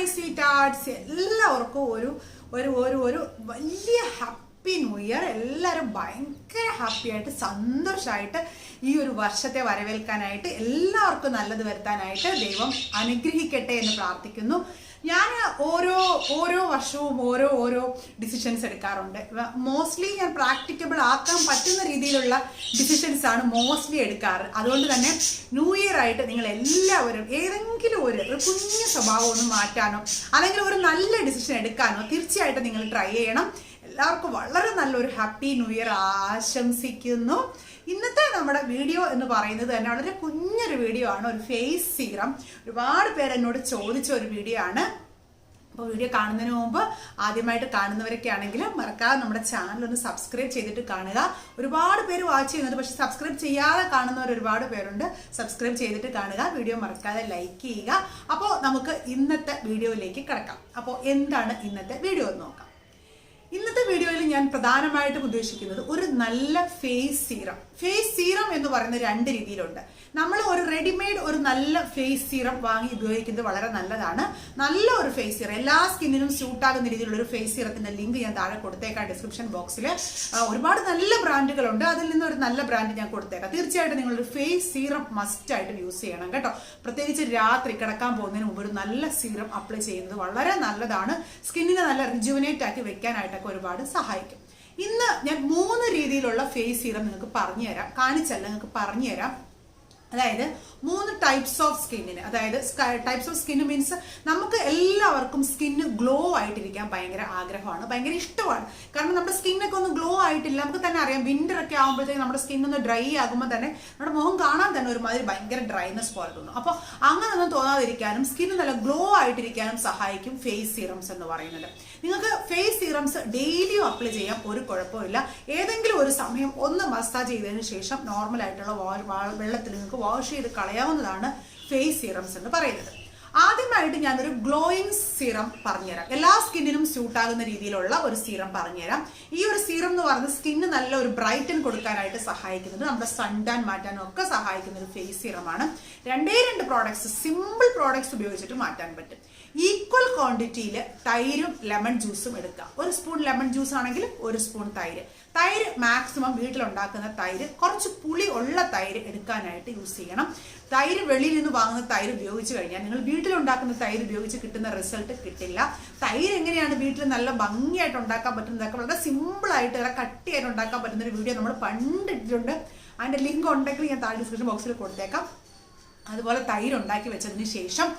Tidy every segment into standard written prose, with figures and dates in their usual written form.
My sweet arts. എല്ലാവർക്കും ഒരു വലിയ ഹാപ്പി ന്യൂ ഇയർ. എല്ലാവരും ഭയങ്കര ഹാപ്പി ആയിട്ട് സന്തോഷമായിട്ട് ഈ ഒരു വർഷത്തെ വരവേൽക്കാനായിട്ട് എല്ലാവർക്കും നല്ലത് വരുത്താനായിട്ട് ദൈവം അനുഗ്രഹിക്കട്ടെ എന്ന് പ്രാർത്ഥിക്കുന്നു. ഞാൻ ഓരോ വർഷവും ഓരോ ഡിസിഷൻസ് എടുക്കാറുണ്ട്. മോസ്റ്റ്ലി ഞാൻ പ്രാക്ടിക്കബിൾ ആക്കാൻ പറ്റുന്ന രീതിയിലുള്ള ഡിസിഷൻസ് ആണ് മോസ്റ്റ്ലി എടുക്കാറ്. അതുകൊണ്ട് തന്നെ ന്യൂ ഇയർ ആയിട്ട് നിങ്ങൾ എല്ലാവരും ഏതെങ്കിലും ഒരു കുഞ്ഞു സ്വഭാവം ഒന്ന് മാറ്റാനോ അല്ലെങ്കിൽ ഒരു നല്ല ഡിസിഷൻ എടുക്കാനോ തീർച്ചയായിട്ടും നിങ്ങൾ ട്രൈ ചെയ്യണം. എല്ലാവർക്കും വളരെ നല്ലൊരു ഹാപ്പി ന്യൂ ഇയർ ആശംസിക്കുന്നു. ഇന്നത്തെ നമ്മുടെ വീഡിയോ എന്ന് പറയുന്നത് തന്നെ വളരെ കുഞ്ഞൊരു വീഡിയോ ആണ്. ഒരു ഫേസ് സീറം ഒരുപാട് പേര് എന്നോട് ചോദിച്ച ഒരു വീഡിയോ ആണ്. അപ്പോൾ വീഡിയോ കാണുന്നതിന് മുമ്പ് ആദ്യമായിട്ട് കാണുന്നവരൊക്കെ ആണെങ്കിൽ മറക്കാതെ നമ്മുടെ ചാനൽ ഒന്ന് സബ്സ്ക്രൈബ് ചെയ്തിട്ട് കാണുക. ഒരുപാട് പേര് വാച്ച് ചെയ്യുന്നുണ്ട്, പക്ഷെ സബ്സ്ക്രൈബ് ചെയ്യാതെ കാണുന്നവർ ഒരുപാട് പേരുണ്ട്. സബ്സ്ക്രൈബ് ചെയ്തിട്ട് കാണുക, വീഡിയോ മറക്കാതെ ലൈക്ക് ചെയ്യുക. അപ്പോൾ നമുക്ക് ഇന്നത്തെ വീഡിയോയിലേക്ക് കിടക്കാം. അപ്പോൾ എന്താണ് ഇന്നത്തെ വീഡിയോ എന്ന് നോക്കാം. ഇന്നത്തെ വീഡിയോയിൽ ഞാൻ പ്രധാനമായിട്ടും ഉദ്ദേശിക്കുന്നത് ഒരു നല്ല ഫേസ് സീറം. ഫേസ് സീറം എന്ന് പറയുന്ന രണ്ട് രീതിയിലുണ്ട്. നമ്മൾ ഒരു റെഡിമെയ്ഡ് ഒരു നല്ല ഫേസ് സീറം വാങ്ങി ഉപയോഗിക്കുന്നത് വളരെ നല്ലതാണ്. നല്ല ഒരു ഫേസ് സീറം, എല്ലാ സ്കിന്നിനും സ്യൂട്ട് ആകുന്ന രീതിയിലുള്ള ഒരു ഫേസ് സീറത്തിന്റെ ലിങ്ക് ഞാൻ താഴെ കൊടുത്തേക്കാം ഡിസ്ക്രിപ്ഷൻ ബോക്സിൽ. ഒരുപാട് നല്ല ബ്രാൻഡുകളുണ്ട്, അതിൽ നിന്ന് ഒരു നല്ല ബ്രാൻഡ് ഞാൻ കൊടുത്തേക്കാം. തീർച്ചയായിട്ടും നിങ്ങളൊരു ഫേസ് സീറം മസ്റ്റ് ആയിട്ട് യൂസ് ചെയ്യണം കേട്ടോ. പ്രത്യേകിച്ച് രാത്രി കിടക്കാൻ പോകുന്നതിന് മുമ്പ് ഒരു നല്ല സീറം അപ്ലൈ ചെയ്യുന്നത് വളരെ നല്ലതാണ്. സ്കിന്നിനെ നല്ല റിജുവനേറ്റ് ആക്കി വെക്കാനായിട്ട് ഒരുപാട് സഹായിക്കും. ഇന്ന് ഞാൻ 3 രീതിയിലുള്ള ഫേസ് സീറം നിങ്ങൾക്ക് പറഞ്ഞുതരാം, കാണിച്ചല്ല നിങ്ങൾക്ക് പറഞ്ഞുതരാം. അതായത് 3 ടൈപ്സ് ഓഫ് സ്കിന്നിന്, അതായത് ടൈപ്സ് ഓഫ് സ്കിന്ന് മീൻസ് നമുക്ക് എല്ലാവർക്കും സ്കിന്ന് ഗ്ലോ ആയിട്ടിരിക്കാൻ ഭയങ്കര ആഗ്രഹമാണ്, ഭയങ്കര ഇഷ്ടമാണ്. കാരണം നമ്മുടെ സ്കിന്നൊക്കെ ഒന്ന് ഗ്ലോ ആയിട്ടില്ല. നമുക്ക് തന്നെ അറിയാം, വിന്റർ ഒക്കെ ആകുമ്പോഴത്തേക്ക് നമ്മുടെ സ്കിന്നൊന്ന് ഡ്രൈ ആകുമ്പോൾ തന്നെ നമ്മുടെ മുഖം കാണാൻ തന്നെ ഒരുമാതിരി ഭയങ്കര ഡ്രൈനെസ് പോലെ തോന്നും. അപ്പോൾ അങ്ങനെയൊന്നും തോന്നാതിരിക്കാനും സ്കിന്ന് നല്ല ഗ്ലോ ആയിട്ടിരിക്കാനും സഹായിക്കും ഫേസ് സീറംസ് എന്ന് പറയുന്നത്. നിങ്ങൾക്ക് ഫേസ് സീറംസ് ഡെയിലിയും അപ്ലൈ ചെയ്യാം, ഒരു കുഴപ്പമില്ല. ഏതെങ്കിലും ഒരു സമയം ഒന്ന് മസാജ് ചെയ്തതിന് ശേഷം നോർമൽ ആയിട്ടുള്ള വെള്ളത്തിൽ നിങ്ങൾക്ക് വാഷ് ചെയ്ത് കളയാവുന്നതാണ് ഫേസ് സീറംസ് എന്ന് പറയുന്നത്. ആദ്യമായിട്ട് ഞാനൊരു ഗ്ലോയിങ് സീറം പറഞ്ഞുതരാം. എല്ലാ സ്കിന്നിനും സ്യൂട്ട് ആകുന്ന രീതിയിലുള്ള ഒരു സീറം പറഞ്ഞുതരാം. ഈ ഒരു സീറം എന്ന് പറയുന്നത് സ്കിന്ന് നല്ല ഒരു ബ്രൈറ്റൻ കൊടുക്കാനായിട്ട് സഹായിക്കുന്നത്, നമ്മുടെ സൺ ടാൻ മാറ്റാനും ഒക്കെ സഹായിക്കുന്ന ഒരു ഫേസ് സീറമാണ്. 2 പ്രോഡക്ട്സ്, സിമ്പിൾ പ്രോഡക്ട്സ് ഉപയോഗിച്ചിട്ട് മാറ്റാൻ പറ്റും. ഈക്വൽ ക്വാണ്ടിറ്റിയിൽ തൈരും ലെമൺ ജ്യൂസും എടുക്കുക. 1 സ്പൂൺ ലെമൺ ജ്യൂസ് ആണെങ്കിൽ 1 സ്പൂൺ തൈര്. തൈര് മാക്സിമം വീട്ടിലുണ്ടാക്കുന്ന തൈര്, കുറച്ച് പുളി ഉള്ള തൈര് എടുക്കാനായിട്ട് യൂസ് ചെയ്യണം. തൈര് വെളിയിൽ നിന്ന് വാങ്ങുന്ന തൈര് ഉപയോഗിച്ച് കഴിഞ്ഞാൽ നിങ്ങൾ വീട്ടിലുണ്ടാക്കുന്ന തൈര് ഉപയോഗിച്ച് കിട്ടുന്ന റിസൾട്ട് കിട്ടില്ല. തൈര് എങ്ങനെയാണ് വീട്ടിൽ നല്ല ഭംഗിയായിട്ട് ഉണ്ടാക്കാൻ പറ്റുന്നതൊക്കെ വളരെ സിമ്പിളായിട്ട് വളരെ കട്ടിയായിട്ട് ഉണ്ടാക്കാൻ പറ്റുന്ന ഒരു വീഡിയോ നമ്മൾ പണ്ടിട്ടുണ്ട്. അതിൻ്റെ ലിങ്ക് ഉണ്ടെങ്കിൽ ഞാൻ താഴെ ഡിസ്ക്രിപ്ഷൻ ബോക്സിൽ കൊടുത്തേക്കാം. അതുപോലെ തൈര് ഉണ്ടാക്കി വെച്ചതിന് ശേഷം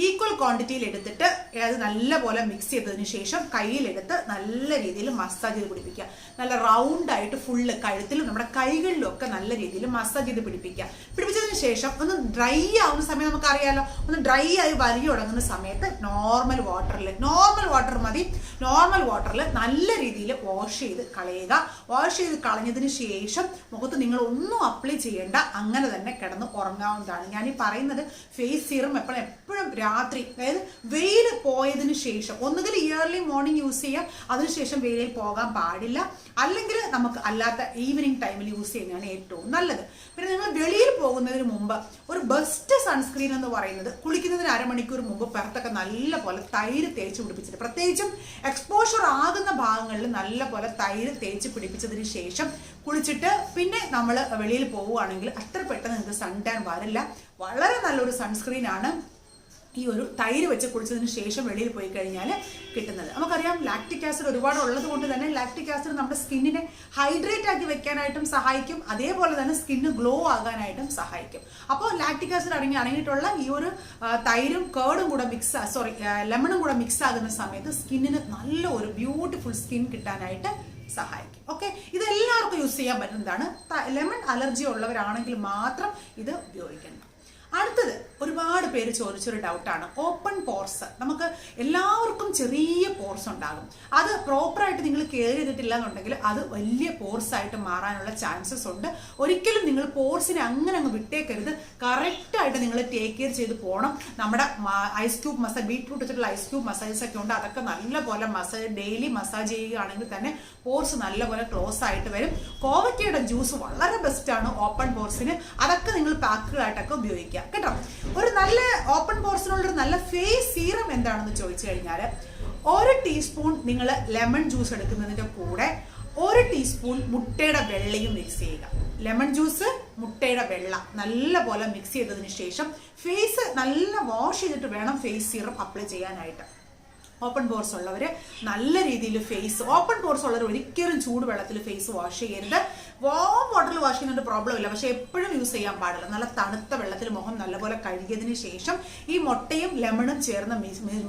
ഈക്വൽ ക്വാണ്ടിറ്റിയിൽ എടുത്തിട്ട് അത് നല്ലപോലെ മിക്സ് ചെയ്തതിന് ശേഷം കയ്യിലെടുത്ത് നല്ല രീതിയിൽ മസാജ് ചെയ്ത് പിടിപ്പിക്കുക. നല്ല റൗണ്ടായിട്ട് ഫുള്ള് കഴുത്തിലും നമ്മുടെ കൈകളിലും ഒക്കെ നല്ല രീതിയിൽ മസാജ് ചെയ്ത് പിടിപ്പിക്കുക. പിടിപ്പിച്ചതിന് ശേഷം ഒന്ന് ഡ്രൈ ആവുന്ന സമയം നമുക്കറിയാലോ, ഒന്ന് ഡ്രൈ ആയി വലിയ തുടങ്ങുന്ന സമയത്ത് നോർമൽ വാട്ടർ മതി. നോർമൽ വാട്ടറിൽ നല്ല രീതിയിൽ വാഷ് ചെയ്ത് കളയുക. വാഷ് ചെയ്ത് കളഞ്ഞതിന് ശേഷം മുഖത്ത് നിങ്ങൾ ഒന്നും അപ്ലൈ ചെയ്യേണ്ട, അങ്ങനെ തന്നെ കിടന്ന് ഉറങ്ങാവുന്നതാണ്. ഞാനീ പറയുന്നത് ഫേസ് സീറം എപ്പോഴും രാത്രി, അതായത് വെയിൽ പോയതിനു ശേഷം, ഒന്നുകിൽ ഇയർലി മോർണിംഗ് യൂസ് ചെയ്യാം, അതിനുശേഷം വെയിലിൽ പോകാൻ പാടില്ല. അല്ലെങ്കിൽ നമുക്ക് അല്ലാത്ത ഈവനിങ് ടൈമിൽ യൂസ് ചെയ്യുന്നതാണ് ഏറ്റവും നല്ലത്. പിന്നെ നിങ്ങൾ വെളിയിൽ പോകുന്നതിന് മുമ്പ് ഒരു ബെസ്റ്റ് സൺസ്ക്രീൻ എന്ന് പറയുന്നത് കുളിക്കുന്നതിന് 1/2 മണിക്കൂർ മുമ്പ് പുറത്തൊക്കെ നല്ല പോലെ തൈര് തേച്ച് പിടിപ്പിച്ചിട്ട്, പ്രത്യേകിച്ചും എക്സ്പോഷർ ആകുന്ന ഭാഗങ്ങളിൽ നല്ല പോലെ തൈര് തേച്ച് പിടിപ്പിച്ചതിന് ശേഷം കുളിച്ചിട്ട് പിന്നെ നമ്മൾ വെളിയിൽ പോവുകയാണെങ്കിൽ അത്ര പെട്ടെന്ന് നിങ്ങൾക്ക് സൺ ടാൻ വരില്ല. വളരെ നല്ലൊരു സൺസ്ക്രീൻ ആണ് ഈ ഒരു തൈര് വെച്ച് കുളിച്ചതിന് ശേഷം വെളിയിൽ പോയി കഴിഞ്ഞാൽ കിട്ടുന്നത്. നമുക്കറിയാം ലാക്റ്റിക് ആസിഡ് ഒരുപാട് ഉള്ളത് കൊണ്ട് തന്നെ ലാക്റ്റിക് ആസിഡ് നമ്മുടെ സ്കിന്നിനെ ഹൈഡ്രേറ്റ് ആക്കി വെക്കാനായിട്ടും സഹായിക്കും, അതേപോലെ തന്നെ സ്കിന്ന് ഗ്ലോ ആകാനായിട്ടും സഹായിക്കും. അപ്പോൾ ലാക്റ്റിക് ആസിഡ് അടങ്ങിയിട്ടുള്ള ഈ ഒരു തൈരും കേർഡും കൂടെ ലെമണും കൂടെ മിക്സ് ആകുന്ന സമയത്ത് സ്കിന്നിന് നല്ല ഒരു ബ്യൂട്ടിഫുൾ സ്കിൻ കിട്ടാനായിട്ട് സഹായിക്കും. ഓക്കെ, ഇതെല്ലാവർക്കും യൂസ് ചെയ്യാൻ പറ്റുന്നതാണ്. ലെമൺ അലർജി ഉള്ളവരാണെങ്കിൽ മാത്രം ഇത് ഉപയോഗിക്കണം. അടുത്തത് ഒരുപാട് പേര് ചോദിച്ചൊരു ഡൗട്ടാണ് ഓപ്പൺ പോർസ്. നമുക്ക് എല്ലാവർക്കും ചെറിയ പോർസ് ഉണ്ടാകും. അത് പ്രോപ്പറായിട്ട് നിങ്ങൾ കെയർ ചെയ്തിട്ടില്ല എന്നുണ്ടെങ്കിൽ അത് വലിയ പോർസ് ആയിട്ട് മാറാനുള്ള ചാൻസസ് ഉണ്ട്. ഒരിക്കലും നിങ്ങൾ പോർസിനെ അങ്ങനെ അങ്ങ് വിട്ടേക്കരുത്. കറക്റ്റായിട്ട് നിങ്ങൾ ടേക്ക് കെയർ ചെയ്ത് പോകണം. നമ്മുടെ ഐസ് ക്യൂബ് മസാജ്, ബീറ്റ്റൂട്ട് വെച്ചിട്ടുള്ള ഐസ് ക്യൂബ് മസാജസ് ഒക്കെ ഉണ്ട്. അതൊക്കെ നല്ലപോലെ ഡെയിലി മസാജ് ചെയ്യുകയാണെങ്കിൽ തന്നെ പോർസ് നല്ലപോലെ ക്ലോസ് ആയിട്ട് വരും. കോവയ്ക്കയുടെ ജ്യൂസ് വളരെ ബെസ്റ്റാണ് ഓപ്പൺ പോർസിന്. അതൊക്കെ നിങ്ങൾ പാക്കുകളായിട്ടൊക്കെ ഉപയോഗിക്കുക. ചെയ്യാം കേട്ടോ. ഒരു നല്ല ഓപ്പൺ പോർസിനുള്ള ഒരു നല്ല ഫേസ് സീറം എന്താണെന്ന് ചോദിച്ചു കഴിഞ്ഞാൽ 1 ടീസ്പൂൺ നിങ്ങൾ ലെമൺ ജ്യൂസ് എടുക്കുന്നതിൻ്റെ കൂടെ 1 ടീസ്പൂൺ മുട്ടയുടെ വെള്ളയും മിക്സ് ചെയ്യുക. ലെമൺ ജ്യൂസ്, മുട്ടയുടെ വെള്ള നല്ല പോലെ മിക്സ് ചെയ്തതിന് ശേഷം ഫേസ് നല്ല വാഷ് ചെയ്തിട്ട് വേണം ഫേസ് സീറം അപ്ലൈ ചെയ്യാനായിട്ട്. ഓപ്പൺ പോർസ് ഉള്ളവർ നല്ല രീതിയിൽ ഫേസ്, ഓപ്പൺ പോർസ് ഉള്ളവർ ഒരിക്കലും ചൂടുവെള്ളത്തിൽ ഫേസ് വാഷ് ചെയ്യരുത്. വാം വാട്ടറിൽ വാഷ് ചെയ്യുന്നതിന്റെ പ്രോബ്ലം ഇല്ല, പക്ഷെ എപ്പോഴും യൂസ് ചെയ്യാൻ പാടില്ല. നല്ല തണുത്ത വെള്ളത്തിൽ മുഖം നല്ലപോലെ കഴുകിയതിന് ശേഷം ഈ മുട്ടയും ലെമണും ചേർന്ന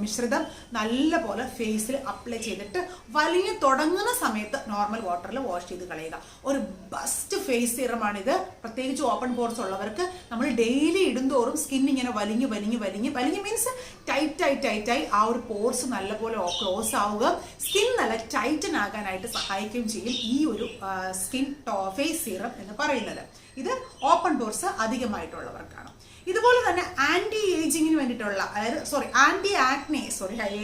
മിശ്രിതം നല്ലപോലെ ഫേസിൽ അപ്ലൈ ചെയ്തിട്ട് വലിയ തുടങ്ങുന്ന സമയത്ത് നോർമൽ വാട്ടറിൽ വാഷ് ചെയ്ത് കളയുക. ഒരു ബെസ്റ്റ് ഫേസ് സീറമാണിത്. പ്രത്യേകിച്ച് ഓപ്പൺ പോർസ് ഉള്ളവർക്ക് നമ്മൾ ഡെയിലി ഇടുന്തോറും സ്കിൻ ഇങ്ങനെ വലിഞ്ഞ് മീൻസ് ടൈറ്റായി ആ ഒരു പോർസ് നല്ലപോലെ ക്ലോസ് ആവുക, സ്കിൻ നല്ല ടൈറ്റൻ ആകാനായിട്ട് സഹായിക്കുകയും ചെയ്യും ഈ ഒരു സ്കിൻ ഫേസ് സീറം എന്ന് പറയുന്നത്. ഇത് ഓപ്പൺ പോർസ് അധികമായിട്ടുള്ളവർക്കാണ്. ഇതുപോലെ തന്നെ ആന്റി ഏജിങ്ങിന് വേണ്ടിയിട്ടുള്ള, അതായത് ആന്റി ആക്നെ,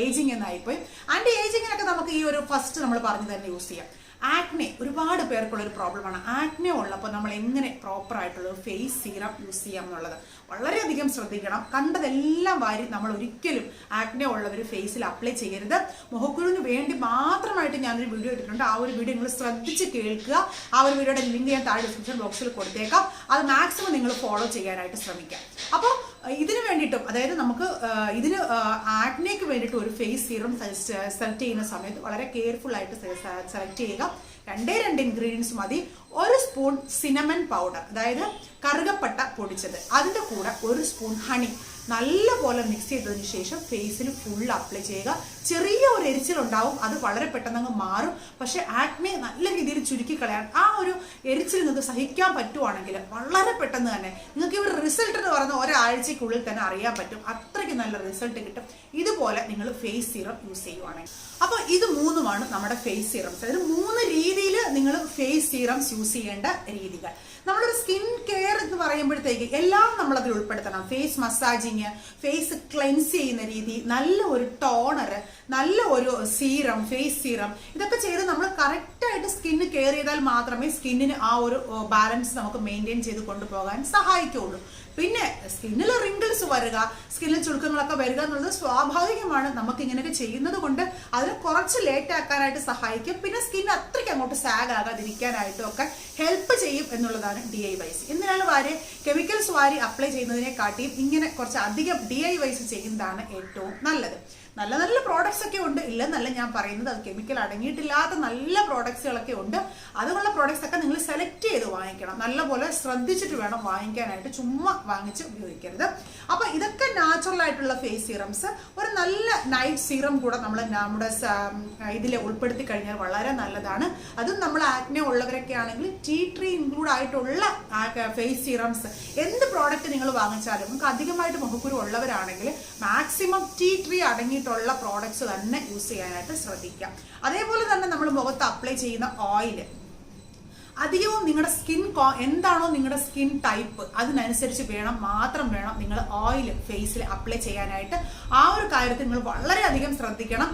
ഏജിങ് എന്നായിപ്പോയി. ആന്റി ഏജിങ്ങിനൊക്കെ നമുക്ക് ഈ ഒരു ഫസ്റ്റ് നമ്മൾ പറഞ്ഞു തന്നെ യൂസ് ചെയ്യാം. ആക്നെ ഒരുപാട് പേർക്കുള്ള ഒരു പ്രോബ്ലമാണ്. ആക്നെ ഉള്ളപ്പോൾ നമ്മൾ എങ്ങനെ പ്രോപ്പർ ആയിട്ടുള്ള ഒരു ഫേസ് സീറം യൂസ് ചെയ്യാം എന്നുള്ളത് വളരെയധികം ശ്രദ്ധിക്കണം. കണ്ടതെല്ലാം വാരി നമ്മൾ ഒരിക്കലും ആക്നെ ഉള്ളവർ ഫേസിൽ അപ്ലൈ ചെയ്യരുത്. മുഖക്കുരുവിന് വേണ്ടി മാത്രമായിട്ട് ഞാനൊരു വീഡിയോ ഇട്ടിട്ടുണ്ട്. ആ ഒരു വീഡിയോ നിങ്ങൾ ശ്രദ്ധിച്ച് കേൾക്കുക. ആ ഒരു വീഡിയോയുടെ ലിങ്ക് ഞാൻ താഴെ ഡിസ്ക്രിപ്ഷൻ ബോക്സിൽ കൊടുത്തേക്കാം. അത് മാക്സിമം നിങ്ങൾ ഫോളോ ചെയ്യാനായിട്ട് ശ്രമിക്കാം. അപ്പോൾ ഇതിന് വേണ്ടിയിട്ടും, അതായത് നമുക്ക് ഇതിന് ആക്നെക്ക് വേണ്ടിയിട്ട് ഒരു ഫേസ് സീറം സെലക്ട് ചെയ്യുന്ന സമയത്ത് വളരെ കെയർഫുൾ ആയിട്ട് സെലക്ട് ചെയ്യുക. 2 ഇൻഗ്രീഡിയൻസ് മതി. 1 സ്പൂൺ സിനമൺ പൗഡർ, അതായത് കറുകപ്പട്ട പൊടിച്ചത്, അതിൻ്റെ കൂടെ 1 സ്പൂൺ ഹണി നല്ലപോലെ മിക്സ് ചെയ്തതിന് ശേഷം ഫേസിൽ ഫുൾ അപ്ലൈ ചെയ്യുക. ചെറിയ ഒരു എരിച്ചിലുണ്ടാവും, അത് വളരെ പെട്ടെന്ന് അങ്ങ് മാറും. പക്ഷെ ആക്നെ നല്ല രീതിയിൽ ചുരുക്കി കളയാൻ ആ ഒരു എരിച്ചിൽ നിങ്ങൾക്ക് സഹിക്കാൻ പറ്റുവാണെങ്കിൽ വളരെ പെട്ടെന്ന് തന്നെ നിങ്ങൾക്ക് ഈ ഒരു റിസൾട്ട് എന്ന് പറയുന്ന ഒരാഴ്ചക്കുള്ളിൽ തന്നെ അറിയാൻ പറ്റും. അത്രയ്ക്ക് നല്ല റിസൾട്ട് കിട്ടും ഇതുപോലെ നിങ്ങൾ ഫേസ് സീറം യൂസ് ചെയ്യുവാണെങ്കിൽ. അപ്പോൾ ഇത് 3ഉമാണ് നമ്മുടെ ഫേസ് സീറംസ്. അതായത് 3 രീതിയിൽ നിങ്ങൾ ഫേസ് സീറംസ് യൂസ് ചെയ്യേണ്ട രീതികൾ. നമ്മളൊരു സ്കിൻ കെയർ എന്ന് പറയുമ്പോഴത്തേക്ക് എല്ലാം നമ്മളതിൽ ഉൾപ്പെടുത്തണം. ഫേസ് മസാജിങ്, ഫേസ് ക്ലെൻസ് ചെയ്യുന്ന രീതി, നല്ല ഒരു ടോണർ, നല്ല ഒരു സീറം, ഫേസ് സീറം, ഇതൊക്കെ ചെയ്ത് നമ്മൾ കറക്റ്റായിട്ട് സ്കിന്ന് കെയർ ചെയ്താൽ മാത്രമേ സ്കിന്നിന് ആ ഒരു ബാലൻസ് നമുക്ക് മെയിൻറ്റെയിൻ ചെയ്ത് കൊണ്ടുപോകാൻ സഹായിക്കുള്ളൂ. പിന്നെ സ്കിന്നിൽ റിങ്കിൾസ് വരിക, സ്കിന്നിൽ ചുരുക്കങ്ങളൊക്കെ വരിക എന്നുള്ളത് സ്വാഭാവികമാണ്. നമുക്ക് ഇങ്ങനെയൊക്കെ ചെയ്യുന്നത് കൊണ്ട് അതിന് കുറച്ച് ലേറ്റ് ആക്കാനായിട്ട് സഹായിക്കും. പിന്നെ സ്കിൻ അത്രയ്ക്ക് അങ്ങോട്ട് സാഗ് ആകാതിരിക്കാനായിട്ടും ഒക്കെ ഹെൽപ്പ് ചെയ്യും എന്നുള്ളതാണ് DIYs. എന്തിനാണ് കെമിക്കൽസ് വാരി അപ്ലൈ ചെയ്യുന്നതിനെക്കാട്ടിയും ഇങ്ങനെ കുറച്ച് അധികം DIYs ചെയ്യുന്നതാണ് ഏറ്റവും നല്ലത്. നല്ല നല്ല പ്രോഡക്ട്സ് ഒക്കെ ഉണ്ട്, ഇല്ലെന്നല്ല ഞാൻ പറയുന്നത്. അത് കെമിക്കൽ അടങ്ങിയിട്ടില്ലാത്ത നല്ല പ്രോഡക്ട്സുകളൊക്കെ ഉണ്ട്. അതുള്ള പ്രോഡക്ട്സ് ഒക്കെ നിങ്ങൾ സെലക്ട് ചെയ്ത് വാങ്ങിക്കണം. നല്ലപോലെ ശ്രദ്ധിച്ചിട്ട് വേണം വാങ്ങിക്കാനായിട്ട്, ചുമ്മാ വാങ്ങിച്ച് ഉപയോഗിക്കരുത്. അപ്പൊ ഇതൊക്കെ നാച്ചുറൽ ആയിട്ടുള്ള ഫേസ് സീറംസ്. ഒരു നല്ല നൈറ്റ് സീറം കൂടെ നമ്മൾ നമ്മുടെ ഇതിൽ ഉൾപ്പെടുത്തി കഴിഞ്ഞാൽ വളരെ നല്ലതാണ്. അതും നമ്മൾ ആക്നെ ഉള്ളവരൊക്കെ ആണെങ്കിൽ ടീ ട്രീ ഇൻക്ലൂഡ് ആയിട്ടുള്ള ഫേസ് സീറംസ്, എന്ത് പ്രോഡക്റ്റ് നിങ്ങൾ വാങ്ങിച്ചാലും നമുക്ക് അധികമായിട്ട് മുഖക്കുരു ഉള്ളവരാണെങ്കിൽ മാക്സിമം ടീ ട്രീ അടങ്ങിയിട്ടുള്ള പ്രോഡക്ട്സ് തന്നെ യൂസ് ചെയ്യാനായിട്ട് ശ്രദ്ധിക്കാം. അതേപോലെ തന്നെ നമ്മൾ മുഖത്ത് അപ്ലൈ ചെയ്യുന്ന ഓയിൽ അധികവും നിങ്ങളുടെ സ്കിൻ എന്താണോ നിങ്ങളുടെ സ്കിൻ ടൈപ്പ് അതിനനുസരിച്ച് മാത്രം വേണം നിങ്ങൾ ഓയിൽ ഫേസിൽ അപ്ലൈ ചെയ്യാനായിട്ട്. ആ ഒരു കാര്യത്തിൽ നിങ്ങൾ വളരെയധികം ശ്രദ്ധിക്കണം.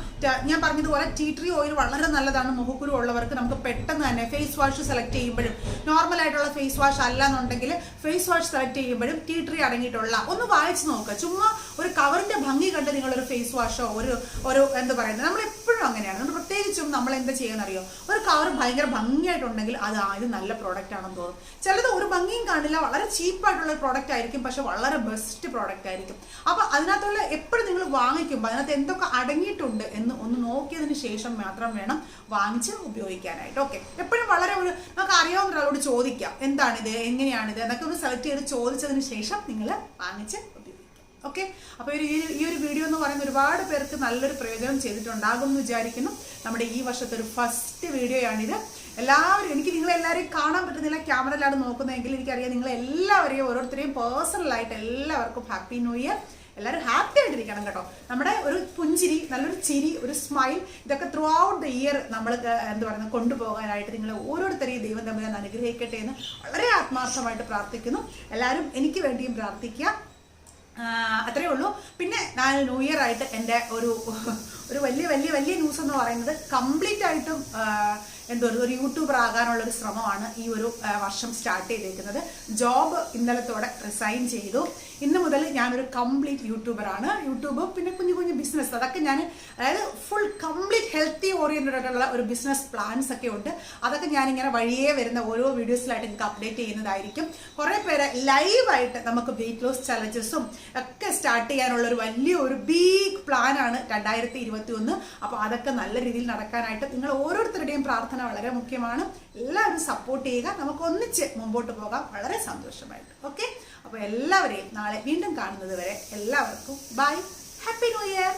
ഞാൻ പറഞ്ഞതുപോലെ ടീ ട്രീ ഓയിൽ വളരെ നല്ലതാണ്. മുഖക്കുരു ഉള്ളവർക്ക് നമുക്ക് പെട്ടെന്ന് തന്നെ ഫേസ് വാഷ് സെലക്ട് ചെയ്യുമ്പോഴും, നോർമൽ ആയിട്ടുള്ള ഫേസ് വാഷ് അല്ല എന്നുണ്ടെങ്കിൽ ഫേസ് വാഷ് സെലക്ട് ചെയ്യുമ്പോഴും ടീ ട്രീ അടങ്ങിയിട്ടുള്ള ഒന്ന് വായിച്ചു നോക്കുക. ചുമ്മാ ഒരു കവറിന്റെ ഭംഗി കണ്ട് നിങ്ങളൊരു ഫേസ് വാഷോ ഒരു എന്താ പറയുന്നത്, നമ്മൾ എപ്പോഴും അങ്ങനെയാണ്. നമ്മൾ പ്രത്യേകിച്ചും നമ്മൾ എന്താ ചെയ്യാന്നറിയോ, ഒരു കവർ ഭയങ്കര ഭംഗിയായിട്ടുണ്ടെങ്കിൽ ഇത് നല്ല പ്രോഡക്റ്റ് ആണെന്ന് തോന്നും. ചിലത് ഒരു ഭംഗിയും കാണില്ല, വളരെ ചീപ്പായിട്ടുള്ള പ്രോഡക്റ്റ് ആയിരിക്കും, പക്ഷെ വളരെ ബെസ്റ്റ് പ്രോഡക്റ്റ് ആയിരിക്കും. അപ്പൊ അതിനകത്തുള്ള എപ്പോഴും നിങ്ങൾ വാങ്ങിക്കുമ്പോൾ അതിനകത്ത് എന്തൊക്കെ അടങ്ങിയിട്ടുണ്ട് എന്ന് ഒന്ന് നോക്കിയതിന് ശേഷം മാത്രം വേണം വാങ്ങിച്ച് ഉപയോഗിക്കാനായിട്ട്. ഓക്കെ, എപ്പോഴും വളരെ നമുക്ക് അറിയാവുന്ന ഒരാളോട് ചോദിക്കാം എന്താണിത്, എങ്ങനെയാണിത് എന്നൊക്കെ ഒന്ന് സെലക്ട് ചെയ്ത് ചോദിച്ചതിന് ശേഷം നിങ്ങൾ വാങ്ങിച്ച് ഉപയോഗിക്കാം. ഓക്കെ, അപ്പോൾ ഈ ഒരു വീഡിയോ എന്ന് പറയുന്ന ഒരുപാട് പേർക്ക് നല്ലൊരു പ്രയോജനം ചെയ്തിട്ടുണ്ടാകും എന്ന് വിചാരിക്കുന്നു. നമ്മുടെ ഈ വർഷത്തെ ഒരു ഫസ്റ്റ് വീഡിയോയാണിത്. എല്ലാവരും, എനിക്ക് നിങ്ങളെല്ലാവരെയും കാണാൻ പറ്റുന്നില്ല, ക്യാമറയിലാണ് നോക്കുന്നതെങ്കിൽ എനിക്കറിയാം നിങ്ങളെല്ലാവരെയും ഓരോരുത്തരെയും പേഴ്സണലായിട്ട് എല്ലാവർക്കും ഹാപ്പി ന്യൂ ഇയർ. എല്ലാവരും ഹാപ്പി ആയിട്ടിരിക്കണം കേട്ടോ. നമ്മുടെ ഒരു പുഞ്ചിരി, നല്ലൊരു ചിരി, ഒരു സ്മൈൽ, ഇതൊക്കെ ത്രൂ ഔട്ട് ദ ഇയർ നമ്മൾ എന്താ പറയുന്നത് കൊണ്ടുപോകാനായിട്ട് നിങ്ങൾ ഓരോരുത്തരെയും ദൈവം തമ്മിൽ അനുഗ്രഹിക്കട്ടെ എന്ന് വളരെ ആത്മാർത്ഥമായിട്ട് പ്രാർത്ഥിക്കുന്നു. എല്ലാവരും എനിക്ക് വേണ്ടിയും പ്രാർത്ഥിക്കുക. അത്രയേ ഉള്ളൂ. പിന്നെ ഞാൻ ന്യൂ ഇയർ ആയിട്ട് എൻ്റെ ഒരു വലിയ വലിയ വലിയ ന്യൂസ് എന്ന് പറയുന്നത് കംപ്ലീറ്റ് ആയിട്ടും ഒരു യൂട്യൂബർ ആകാനുള്ള ഒരു ശ്രമമാണ് ഈ ഒരു വർഷം സ്റ്റാർട്ട് ചെയ്തേക്കുന്നത്. ജോബ് ഇന്നലത്തോടെ റിസൈൻ ചെയ്തു. ഇന്ന് മുതൽ ഞാനൊരു കംപ്ലീറ്റ് യൂട്യൂബറാണ്. യൂട്യൂബ് പിന്നെ കുഞ്ഞു കുഞ്ഞു ബിസിനസ്, അതൊക്കെ ഞാൻ അതായത് ഫുൾ കംപ്ലീറ്റ് ഹെൽത്തി ഓറിയൻറ്റഡ് ആയിട്ടുള്ള ഒരു ബിസിനസ് പ്ലാൻസ് ഒക്കെ ഉണ്ട്. അതൊക്കെ ഞാനിങ്ങനെ വഴിയേ വരുന്ന ഓരോ വീഡിയോസിലായിട്ട് നിങ്ങൾക്ക് അപ്ഡേറ്റ് ചെയ്യുന്നതായിരിക്കും. കുറേ പേര് ലൈവായിട്ട് നമുക്ക് വെയിറ്റ് ലോസ് ചലഞ്ചസും ഒക്കെ സ്റ്റാർട്ട് ചെയ്യാനുള്ള ഒരു വലിയൊരു ബിഗ് പ്ലാനാണ് 2021. അപ്പോൾ അതൊക്കെ നല്ല രീതിയിൽ നടക്കാനായിട്ട് നിങ്ങൾ ഓരോരുത്തരുടെയും പ്രാർത്ഥന വളരെ മുഖ്യമാണ്. എല്ലാവരും സപ്പോർട്ട് ചെയ്യുക. നമുക്ക് ഒന്നിച്ച് മുമ്പോട്ട് പോകാം വളരെ സന്തോഷമായിട്ട്. ഓക്കെ, അപ്പോൾ എല്ലാവരെയും നാളെ വീണ്ടും കാണുന്നത് വരെ എല്ലാവർക്കും ബൈ, ഹാപ്പി ന്യൂ ഇയർ.